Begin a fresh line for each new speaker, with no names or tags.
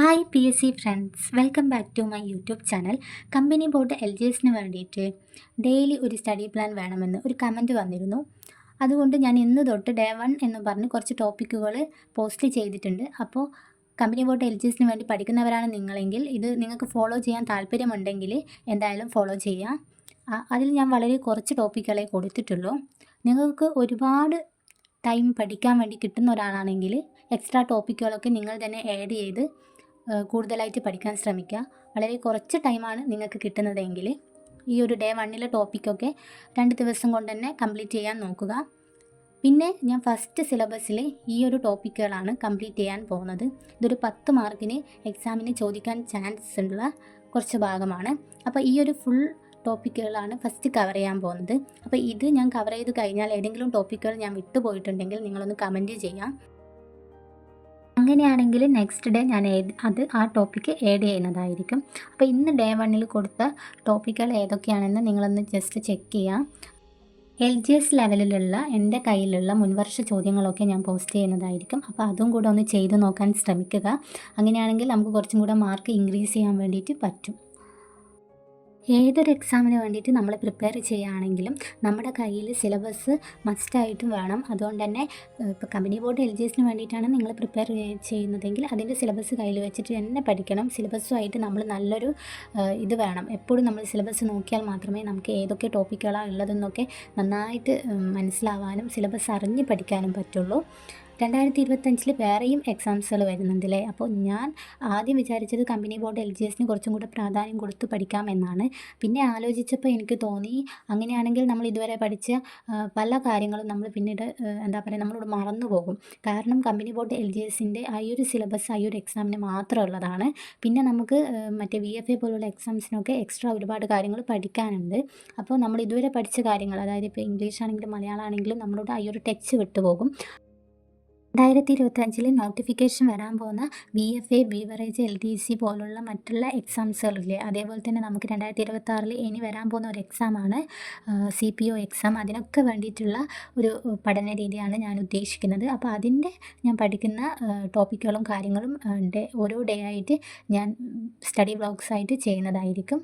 Hi PSC friends, welcome back to my YouTube channel. Company board LGSന് വേണ്ടിയിട്ട് daily ഒരു study plan വേണമെന്ന് ഒരു കമൻറ്റ് വന്നിരുന്നു. അതുകൊണ്ട് ഞാൻ ഇന്ന് തൊട്ട് ഡേ 1 എന്ന് പറഞ്ഞ് കുറച്ച് ടോപ്പിക്കുകൾ പോസ്റ്റ് ചെയ്തിട്ടുണ്ട്. അപ്പോൾ കമ്പനി ബോർഡ് LGSന് വേണ്ടി പഠിക്കുന്നവരാണ് നിങ്ങളെങ്കിൽ ഇത് നിങ്ങൾക്ക് ഫോളോ ചെയ്യാൻ താല്പര്യമുണ്ടെങ്കിൽ എന്തായാലും ഫോളോ ചെയ്യാം. അതിൽ ഞാൻ വളരെ കുറച്ച് ടോപ്പിക്കുകളെ കൊടുത്തിട്ടുള്ളൂ. നിങ്ങൾക്ക് ഒരുപാട് ടൈം പഠിക്കാൻ വേണ്ടി കിട്ടുന്ന ഒരാളാണെങ്കിൽ എക്സ്ട്രാ ടോപ്പിക്കുകളൊക്കെ നിങ്ങൾ തന്നെ ആഡ് ചെയ്ത് കൂടുതലായിട്ട് പഠിക്കാൻ ശ്രമിക്കുക. വളരെ കുറച്ച് ടൈമാണ് നിങ്ങൾക്ക് കിട്ടുന്നതെങ്കിൽ ഈ ഒരു ഡേ 1 ടോപ്പിക്കൊക്കെ 2 ദിവസം കൊണ്ട് തന്നെ കംപ്ലീറ്റ് ചെയ്യാൻ നോക്കുക. പിന്നെ ഞാൻ ഫസ്റ്റ് സിലബസിൽ ഈ ഒരു ടോപ്പിക്കുകളാണ് കംപ്ലീറ്റ് ചെയ്യാൻ പോകുന്നത്. ഇതൊരു 10 മാർക്കിന് എക്സാമിന് ചോദിക്കാൻ ചാൻസ് ഉള്ള കുറച്ച് ഭാഗമാണ്. അപ്പോൾ ഈ ഒരു ഫുൾ ടോപ്പിക്കുകളാണ് ഫസ്റ്റ് കവർ ചെയ്യാൻ പോകുന്നത്. അപ്പോൾ ഇത് ഞാൻ കവർ ചെയ്ത് കഴിഞ്ഞാൽ ഏതെങ്കിലും ടോപ്പിക്കുകൾ ഞാൻ വിട്ടുപോയിട്ടുണ്ടെങ്കിൽ നിങ്ങളൊന്ന് കമൻറ്റ് ചെയ്യാം. അങ്ങനെയാണെങ്കിൽ നെക്സ്റ്റ് ഡേ ഞാൻ ആ ടോപ്പിക്ക് ആഡ് ചെയ്യുന്നതായിരിക്കും. അപ്പോൾ ഇന്ന് ഡേ 1 കൊടുത്ത ടോപ്പിക്കുകൾ ഏതൊക്കെയാണെന്ന് നിങ്ങളൊന്ന് ജസ്റ്റ് ചെക്ക് ചെയ്യാം. LGS ലെവലിലുള്ള എൻ്റെ കയ്യിലുള്ള മുൻവർഷ ചോദ്യങ്ങളൊക്കെ ഞാൻ പോസ്റ്റ് ചെയ്യുന്നതായിരിക്കും. അപ്പോൾ അതും കൂടെ ഒന്ന് ചെയ്ത് നോക്കാൻ ശ്രമിക്കുക. അങ്ങനെയാണെങ്കിൽ നമുക്ക് കുറച്ചും കൂടെ മാർക്ക് ഇൻക്രീസ് ചെയ്യാൻ വേണ്ടിയിട്ട് പറ്റും. ഏതൊരു എക്സാമിന് വേണ്ടിയിട്ട് നമ്മൾ പ്രിപ്പയർ ചെയ്യുകയാണെങ്കിലും നമ്മുടെ കയ്യിൽ സിലബസ് മസ്റ്റായിട്ടും വേണം. അതുകൊണ്ട് തന്നെ ഇപ്പോൾ കമ്പനി ബോർഡ് LGSന് വേണ്ടിയിട്ടാണ് നിങ്ങൾ പ്രിപ്പയർ ചെയ്യുന്നതെങ്കിൽ അതിൻ്റെ സിലബസ് കയ്യിൽ വെച്ചിട്ട് തന്നെ പഠിക്കണം. സിലബസുമായിട്ട് നമ്മൾ നല്ലൊരു ഇത് വേണം. എപ്പോഴും നമ്മൾ സിലബസ് നോക്കിയാൽ മാത്രമേ നമുക്ക് ഏതൊക്കെ ടോപ്പിക്കുകളാണ് ഉള്ളതെന്നൊക്കെ നന്നായിട്ട് മനസ്സിലാവാനും സിലബസ് അറിഞ്ഞ് പഠിക്കാനും പറ്റുള്ളൂ. 2025 വേറെയും എക്സാംസുകൾ വരുന്നുണ്ടല്ലേ. അപ്പോൾ ഞാൻ ആദ്യം വിചാരിച്ചത് കമ്പനി ബോർഡ് LGSന് കുറച്ചും കൂടെ പ്രാധാന്യം കൊടുത്ത് പഠിക്കാമെന്നാണ്. പിന്നെ ആലോചിച്ചപ്പോൾ എനിക്ക് തോന്നി അങ്ങനെയാണെങ്കിൽ നമ്മൾ ഇതുവരെ പഠിച്ച പല കാര്യങ്ങളും നമ്മൾ പിന്നീട് നമ്മളോട് മറന്നു പോകും. കാരണം കമ്പനി ബോർഡ് LGSൻ്റെ ആ ഒരു സിലബസ് ആ ഒരു എക്സാമിന് മാത്രമുള്ളതാണ്. പിന്നെ നമുക്ക് മറ്റേ VFA പോലുള്ള എക്സാംസിനൊക്കെ എക്സ്ട്രാ ഒരുപാട് കാര്യങ്ങൾ പഠിക്കാനുണ്ട്. അപ്പോൾ നമ്മൾ ഇതുവരെ പഠിച്ച കാര്യങ്ങൾ, അതായത് ഇപ്പോൾ ഇംഗ്ലീഷ് ആണെങ്കിലും മലയാളം ആണെങ്കിലും നമ്മളോട് ആ ഒരു ടച്ച് വിട്ടുപോകും. 2025 നോട്ടിഫിക്കേഷൻ വരാൻ പോകുന്ന VFA, ബീവറേജ്, LDC പോലുള്ള മറ്റുള്ള എക്സാംസുകളില്ലേ, അതേപോലെ തന്നെ നമുക്ക് 2026 ഇനി വരാൻ പോകുന്ന ഒരു എക്സാമാണ് CPO എക്സാം. അതിനൊക്കെ വേണ്ടിയിട്ടുള്ള ഒരു പഠന രീതിയാണ് ഞാൻ ഉദ്ദേശിക്കുന്നത്. അപ്പോൾ അതിൻ്റെ ഞാൻ പഠിക്കുന്ന ടോപ്പിക്കുകളും കാര്യങ്ങളും ഓരോ ഡേ ആയിട്ട് ഞാൻ സ്റ്റഡി വ്ളോഗ്സ് ആയിട്ട് ചെയ്യുന്നതായിരിക്കും.